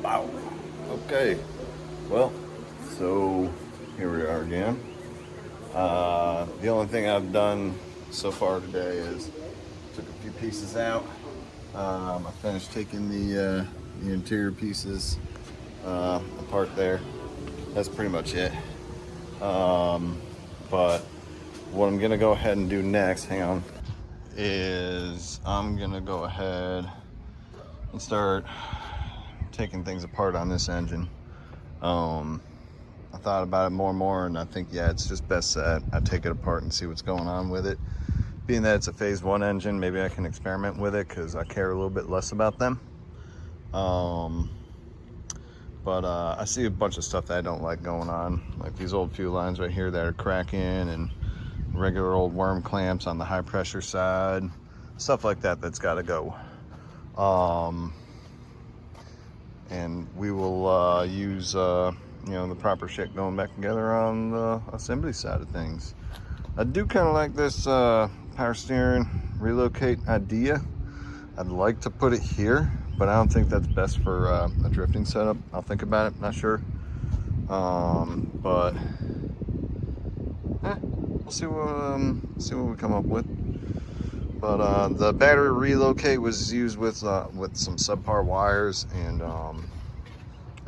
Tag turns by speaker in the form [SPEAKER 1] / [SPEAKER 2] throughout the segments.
[SPEAKER 1] Wow. Okay. Well, so here we are again. The only thing I've done so far today is took a few pieces out. I finished taking the interior pieces apart there. That's pretty much it. But what I'm gonna go ahead and do next, hang on, is I'm gonna go ahead and start taking things apart on this engine. I thought about it more and more, and I think, yeah, it's just best that I take it apart and see what's going on with it. Being that it's a phase 1 engine, maybe I can experiment with it because I care a little bit less about them. But I see a bunch of stuff that I don't like going on, like these old fuel lines right here that are cracking, and regular old worm clamps on the high pressure side, stuff like that that's got to go. And we will use the proper shit going back together on the assembly side of things. I do kind of like this power steering relocate idea. I'd like to put it here, but I don't think that's best for a drifting setup. I'll think about it, not sure. But we'll see what we come up with. But the battery relocate was used with some subpar wires, and I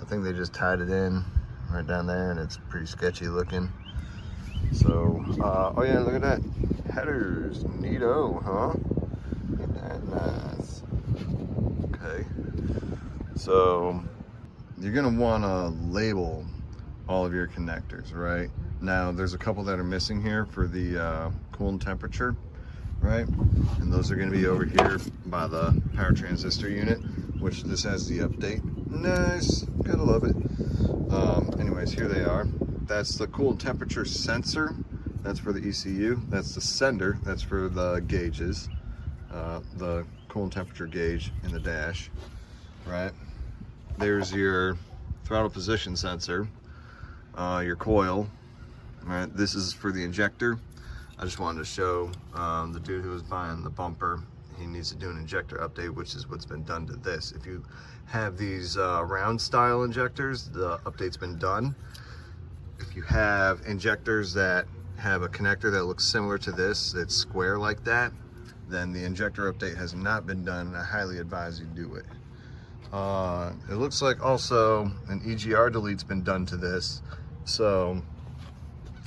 [SPEAKER 1] think they just tied it in right down there, and it's pretty sketchy looking. So, oh yeah, look at that. Headers, neato, huh? Ain't that nice? Okay. So, you're gonna wanna label all of your connectors, right? Now, there's a couple that are missing here for the coolant temperature, right? And those are gonna be over here by the power transistor unit, which this has the update. Nice, gotta love it. Anyways, here they are. That's the coolant temperature sensor. That's for the ECU. That's the sender. That's for the gauges. The coolant temperature gauge in the dash, right? There's your throttle position sensor, your coil, right? This is for the injector. I just wanted to show the dude who was buying the bumper, he needs to do an injector update, which is what's been done to this. If you have these round style injectors, the update's been done. If you have injectors that have a connector that looks similar to this, that's square like that, then the injector update has not been done, and I highly advise you do it. It looks like also an EGR delete's been done to this, so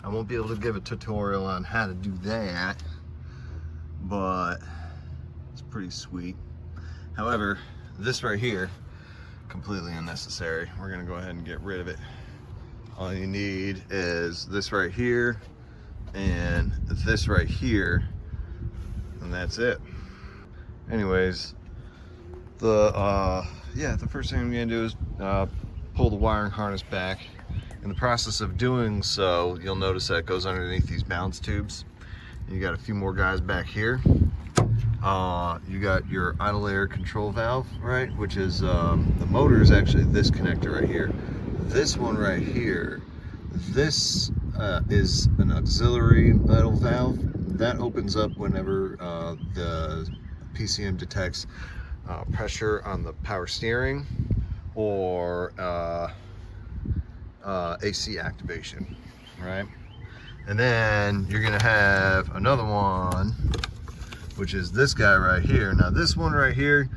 [SPEAKER 1] I won't be able to give a tutorial on how to do that, but it's pretty sweet. However, this right here, completely unnecessary. We're gonna go ahead and get rid of it. All you need is this right here and this right here, and that's it. Anyways, the first thing I'm gonna do is pull the wiring harness back. In the process of doing so, you'll notice that it goes underneath these balance tubes. You got a few more guys back here. You got your idle air control valve, right? Which is the motor is actually this connector right here. This one right here, this is an auxiliary idle valve that opens up whenever the PCM detects pressure on the power steering or AC activation, right? And then you're gonna have another one, which is this guy right here. Now this one right here,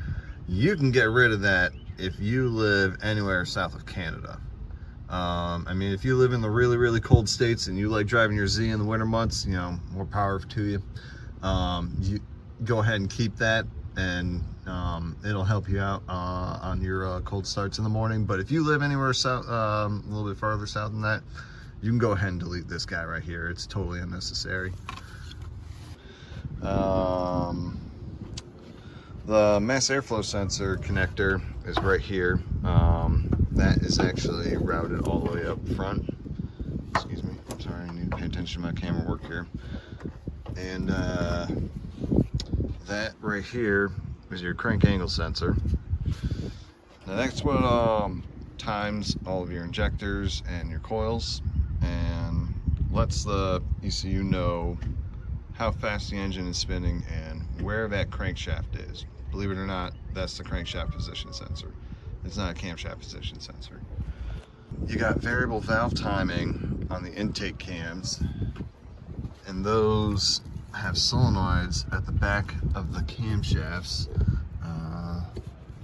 [SPEAKER 1] you can get rid of that if you live anywhere south of Canada. I mean, if you live in the really, really cold states and you like driving your Z in the winter months, you know, more power to you. You go ahead and keep that, and it'll help you out on your cold starts in the morning. But if you live anywhere south, a little bit farther south than that, you can go ahead and delete this guy right here. It's totally unnecessary. The mass airflow sensor connector is right here. That is actually routed all the way up front. Excuse me, I'm sorry, I need to pay attention to my camera work here. And that right here is your crank angle sensor. Now that's what times all of your injectors and your coils, and lets the ECU know how fast the engine is spinning and where that crankshaft is. Believe it or not, that's the crankshaft position sensor. It's not a camshaft position sensor. You got variable valve timing on the intake cams, and those have solenoids at the back of the camshafts.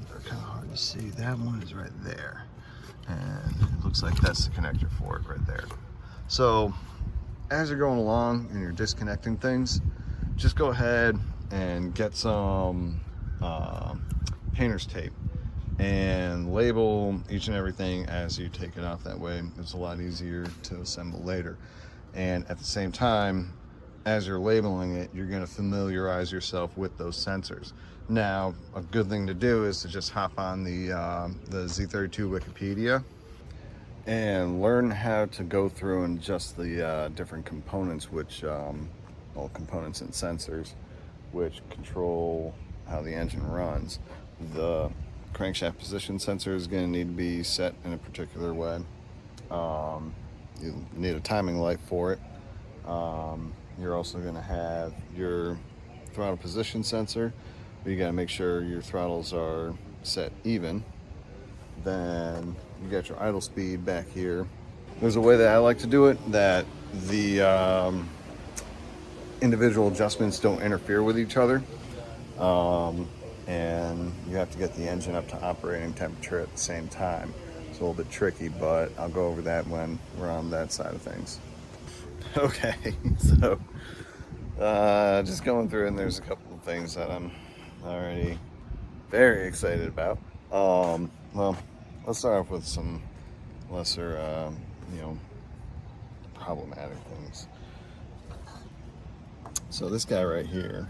[SPEAKER 1] They're kind of hard to see. That one is right there, and it looks like that's the connector for it right there. So as you're going along and you're disconnecting things, just go ahead and get some painter's tape and label each and everything as you take it off. That way it's a lot easier to assemble later. And at the same time, as you're labeling it, you're going to familiarize yourself with those sensors. Now, a good thing to do is to just hop on the Z32 Wikipedia and learn how to go through and adjust the different components, which, well, components and sensors, which control how the engine runs. The crankshaft position sensor is going to need to be set in a particular way. You need a timing light for it. You're also going to have your throttle position sensor, but you got to make sure your throttles are set even. Then you got your idle speed back here. There's a way that I like to do it that the individual adjustments don't interfere with each other. And you have to get the engine up to operating temperature at the same time. It's a little bit tricky, but I'll go over that when we're on that side of things. Okay, so just going through, and there's a couple of things that I'm already very excited about. Well, let's start off with some lesser, problematic things. So this guy right here,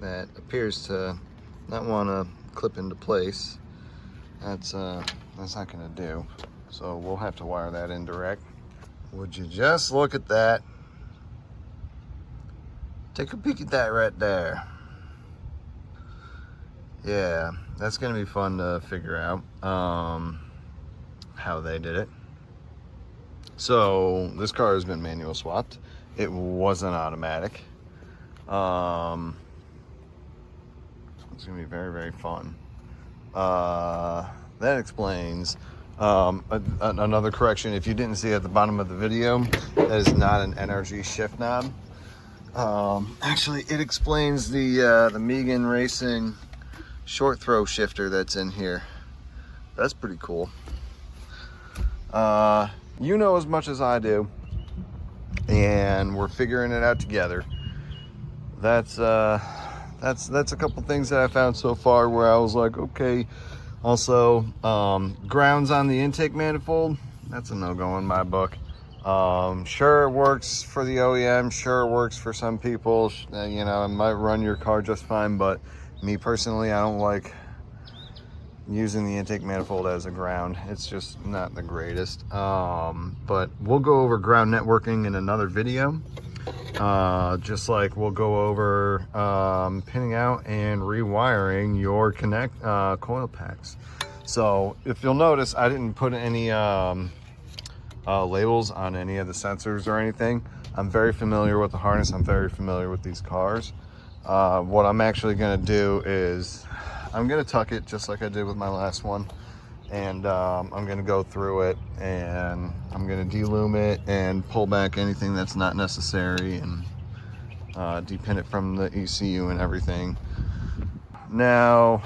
[SPEAKER 1] that appears to not want to clip into place, that's not going to do. So we'll have to wire that in direct. Would you just look at that? Take a peek at that right there. Yeah, that's going to be fun to figure out how they did it. So this car has been manual swapped. It wasn't automatic. It's going to be very, very fun. That explains another correction. If you didn't see at the bottom of the video, that is not an NRG shift knob. Actually, it explains the Megan Racing short throw shifter that's in here. That's pretty cool. You know as much as I do, and we're figuring it out together. That's a couple things that I found so far where I was like, okay. Also, grounds on the intake manifold, that's a no-go in my book. Sure, it works for the OEM, sure it works for some people, it might run your car just fine, but me personally, I don't like using the intake manifold as a ground. It's just not the greatest. But we'll go over ground networking in another video. Just like we'll go over pinning out and rewiring your coil packs. So if you'll notice, I didn't put any labels on any of the sensors or anything. I'm very familiar with the harness. I'm very familiar with these cars. What I'm actually going to do is I'm going to tuck it just like I did with my last one. And I'm going to go through it, and I'm going to delume it and pull back anything that's not necessary, and depin it from the ECU and everything. Now,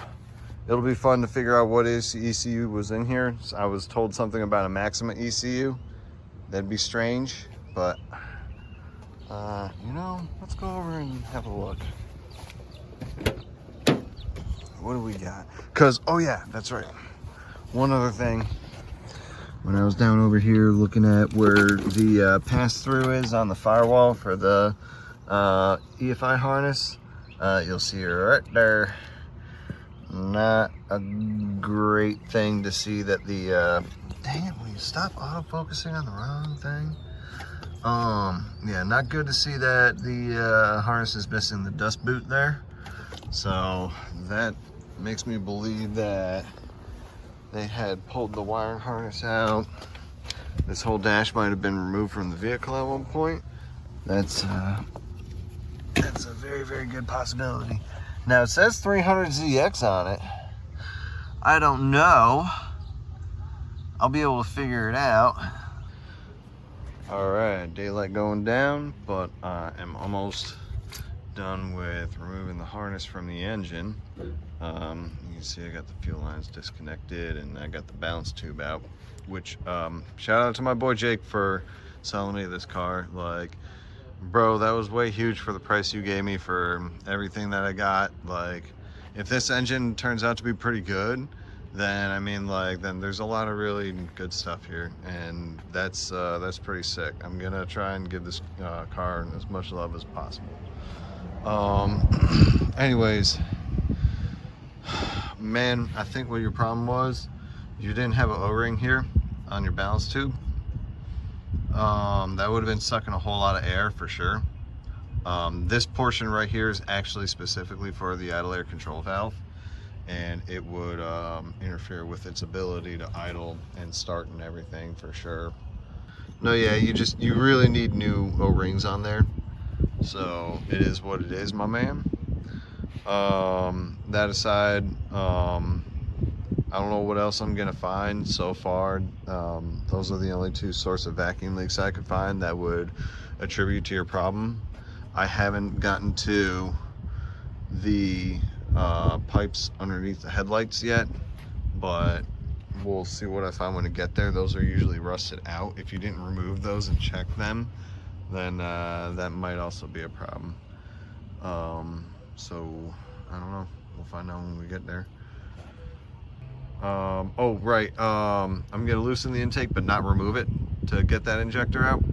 [SPEAKER 1] it'll be fun to figure out what ECU was in here. So I was told something about a Maxima ECU. That'd be strange, but let's go over and have a look. What do we got? Because, oh yeah, that's right. One other thing, when I was down over here looking at where the pass-through is on the firewall for the EFI harness, you'll see it right there. Not a great thing to see that the, dang it, will you stop auto-focusing on the wrong thing? Yeah, not good to see that the harness is missing the dust boot there. So that makes me believe that they had pulled the wiring harness out. This whole dash might have been removed from the vehicle at one point. That's a very, very good possibility. Now it says 300ZX on it. I don't know. I'll be able to figure it out. All right, daylight going down, but I am almost done with removing the harness from the engine. You can see I got the fuel lines disconnected and I got the balance tube out, which shout out to my boy Jake for selling me this car. Like, bro, that was way huge for the price you gave me for everything that I got. Like, if this engine turns out to be pretty good, then I mean, like, then there's a lot of really good stuff here, and that's pretty sick. I'm gonna try and give this car as much love as possible. Anyways, man, I think what your problem was, you didn't have an O-ring here on your balance tube. That would have been sucking a whole lot of air for sure. This portion right here is actually specifically for the idle air control valve, and it would interfere with its ability to idle and start and everything for sure. No, yeah, you really need new O-rings on there. So it is what it is, my man. That aside, I don't know what else I'm gonna find so far. Those are the only two sources of vacuum leaks I could find that would attribute to your problem. I haven't gotten to the pipes underneath the headlights yet, but we'll see what I find when I get there. Those are usually rusted out. If you didn't remove those and check them, then that might also be a problem. So I don't know, we'll find out when we get there. Oh right, I'm gonna loosen the intake but not remove it to get that injector out.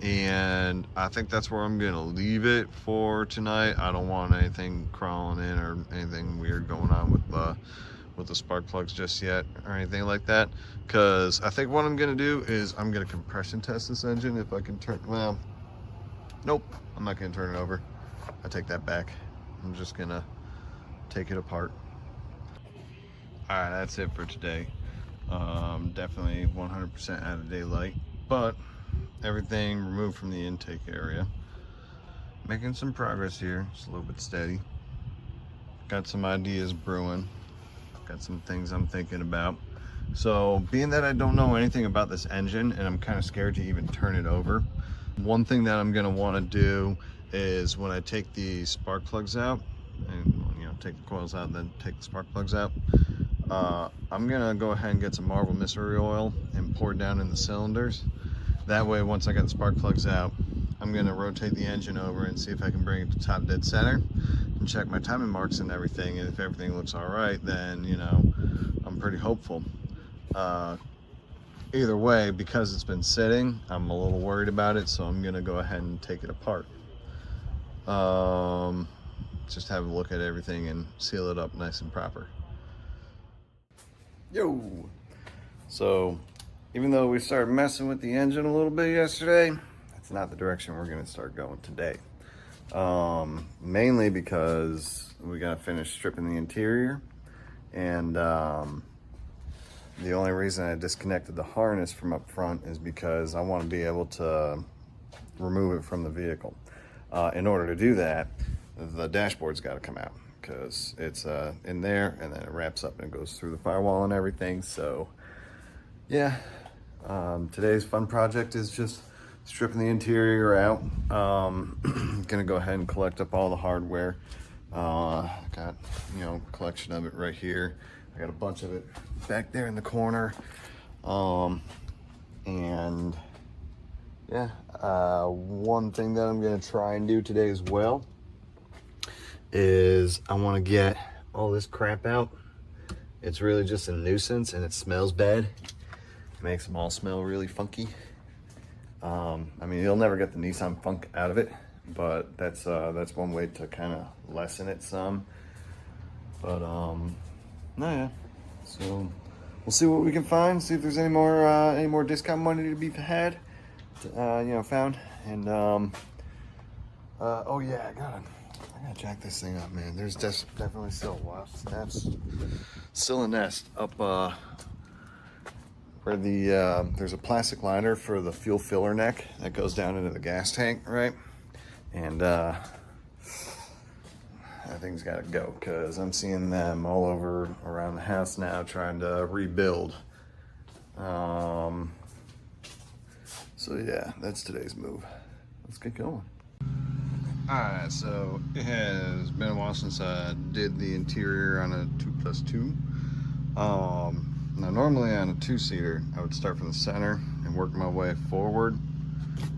[SPEAKER 1] And I think that's where I'm gonna leave it for tonight. I don't want anything crawling in or anything weird going on with the spark plugs just yet or anything like that, because I think what I'm gonna do is I'm gonna compression test this engine. If I can turn, well, nope, I'm not gonna turn it over. I take that back. I'm just gonna take it apart. All right, that's it for today. Definitely 100% out of daylight, but everything removed from the intake area. Making some progress here, just a little bit steady. Got some ideas brewing. Got some things I'm thinking about. So being that I don't know anything about this engine and I'm kind of scared to even turn it over, one thing that I'm gonna want to do is when I take the spark plugs out and, you know, take the coils out and then take the spark plugs out, I'm gonna go ahead and get some Marvel mystery oil and pour it down in the cylinders. That way, once I got the spark plugs out, I'm gonna rotate the engine over and see if I can bring it to top dead center and check my timing marks and everything. And if everything looks all right, then, you know, I'm pretty hopeful. Either way, because it's been sitting, I'm a little worried about it, so I'm gonna go ahead and take it apart. Just have a look at everything and seal it up nice and proper. Yo! So, even though we started messing with the engine a little bit yesterday, that's not the direction we're gonna start going today. Mainly because we gotta finish stripping the interior, and the only reason I disconnected the harness from up front is because I want to be able to remove it from the vehicle. In order to do that, the dashboard's got to come out because it's in there, and then it wraps up and goes through the firewall and everything. So yeah, today's fun project is just stripping the interior out. Gonna go ahead and collect up all the hardware. Got, you know, a collection of it right here. I got a bunch of it back there in the corner. And yeah, one thing that I'm gonna try and do today as well is I want to get all this crap out. It's really just a nuisance and it smells bad. It makes them all smell really funky. I mean, you'll never get the Nissan funk out of it, but that's one way to kind of lessen it some. But no, yeah. So we'll see what we can find. See if there's any more discount money to be had, you know, found. And oh yeah, I gotta jack this thing up, man. There's definitely still a lot. That's still a nest up where the there's a plastic liner for the fuel filler neck that goes down into the gas tank, right? And that thing's got to go, because I'm seeing them all over around the house now trying to rebuild. So yeah, that's today's move. Let's get going. Alright, so it has been a while since I did the interior on a 2+2. Now normally on a 2-seater, I would start from the center and work my way forward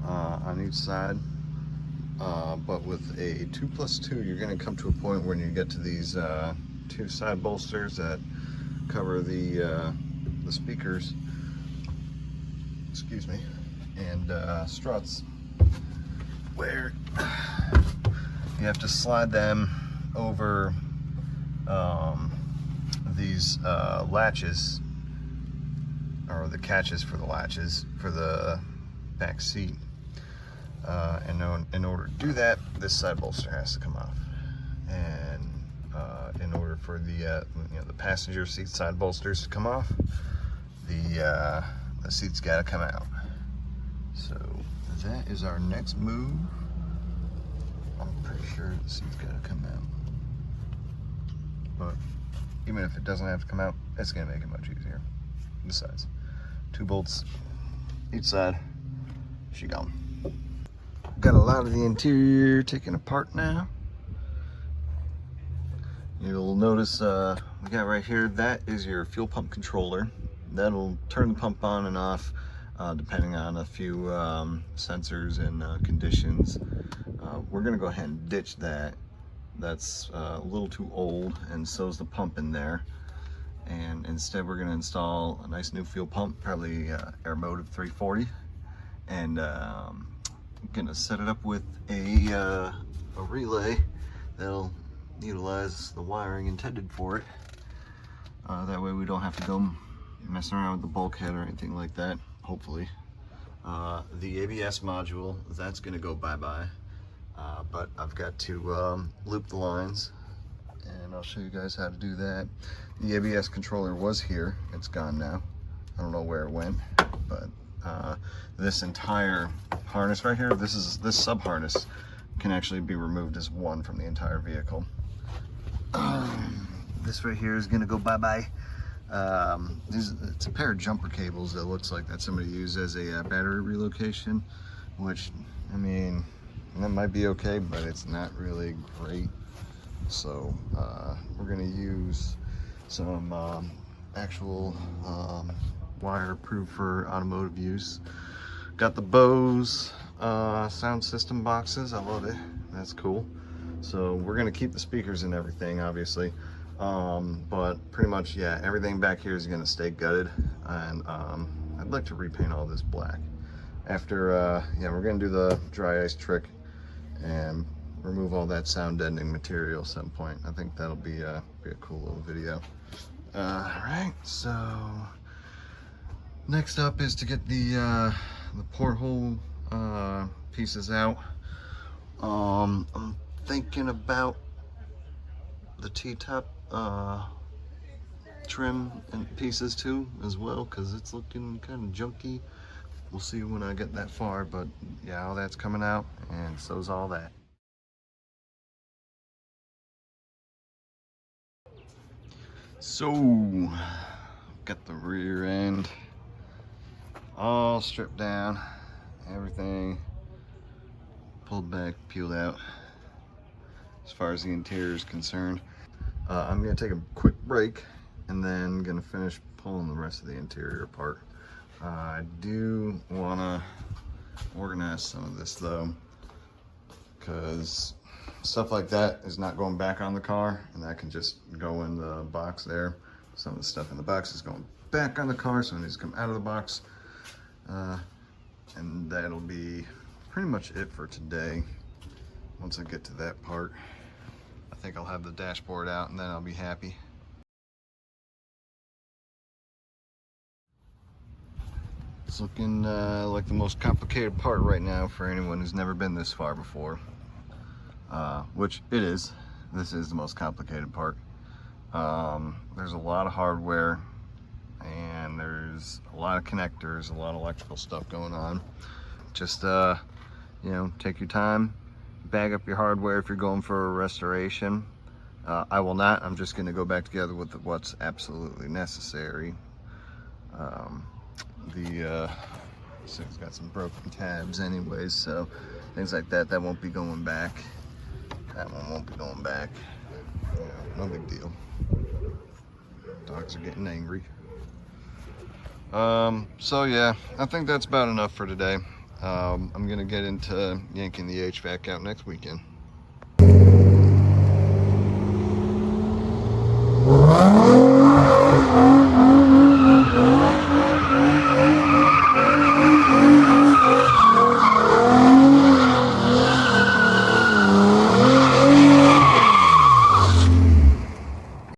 [SPEAKER 1] on each side. But with a 2+2, you're going to come to a point when you get to these 2 side bolsters that cover the speakers, excuse me, and struts, where you have to slide them over these latches, or the catches for the latches for the back seat. And in order to do that, this side bolster has to come off, and in order for the the passenger seat side bolsters to come off, the seat's got to come out. So that is our next move. I'm pretty sure the seat's got to come out, but even if it doesn't have to come out, it's going to make it much easier. Besides, 2 bolts each side, she gone. Got a lot of the interior taken apart now. You'll notice we got right here, that is your fuel pump controller. That'll turn the pump on and off depending on a few sensors and conditions. We're gonna go ahead and ditch that. That's a little too old, and so is the pump in there. And instead we're gonna install a nice new fuel pump, probably Air Motive 340. And I'm gonna set it up with a relay that'll utilize the wiring intended for it. That way we don't have to go messing around with the bulkhead or anything like that, hopefully. The ABS module, that's gonna go bye-bye. But I've got to loop the lines, and I'll show you guys how to do that. The ABS controller was here, it's gone now. I don't know where it went, but this entire harness right here, this sub harness can actually be removed as one from the entire vehicle. This right here is gonna go bye-bye. It's a pair of jumper cables that looks like that somebody used as a battery relocation, which, I mean, that might be okay, but it's not really great. So we're gonna use some actual wire approved for automotive use. Got the Bose sound system boxes. I love it. That's cool. So we're gonna keep the speakers and everything, obviously, but pretty much, yeah, everything back here is gonna stay gutted, and I'd like to repaint all this black. After, yeah, we're gonna do the dry ice trick and remove all that sound deadening material at some point. I think that'll be a cool little video. Alright, so next up is to get the porthole pieces out. I'm thinking about the T-top trim and pieces too as well, because it's looking kind of junky. We'll see when I get that far, but yeah, all that's coming out, and so's all that. So, got the rear end all stripped down, everything pulled back, peeled out as far as the interior is concerned. I'm gonna take a quick break and then gonna finish pulling the rest of the interior apart. I do wanna organize some of this though, because stuff like that is not going back on the car, and that can just go in the box there. Some of the stuff in the box is going back on the car, so it needs to come out of the box. And that'll be pretty much it for today. Once I get to that part, I think I'll have the dashboard out, and then I'll be happy. It's looking like the most complicated part right now for anyone who's never been this far before. Which it is. This is the most complicated part. There's a lot of hardware, and there's a lot of connectors, a lot of electrical stuff going on. Just you know, take your time, bag up your hardware if you're going for a restoration. I will not. I'm just going to go back together with what's absolutely necessary. This thing's got some broken tabs anyways, so things like that won't be going back. That one won't be going back. Yeah, no big deal. Dogs are getting angry. So yeah, I think that's about enough for today. I'm gonna get into yanking the HVAC out next weekend.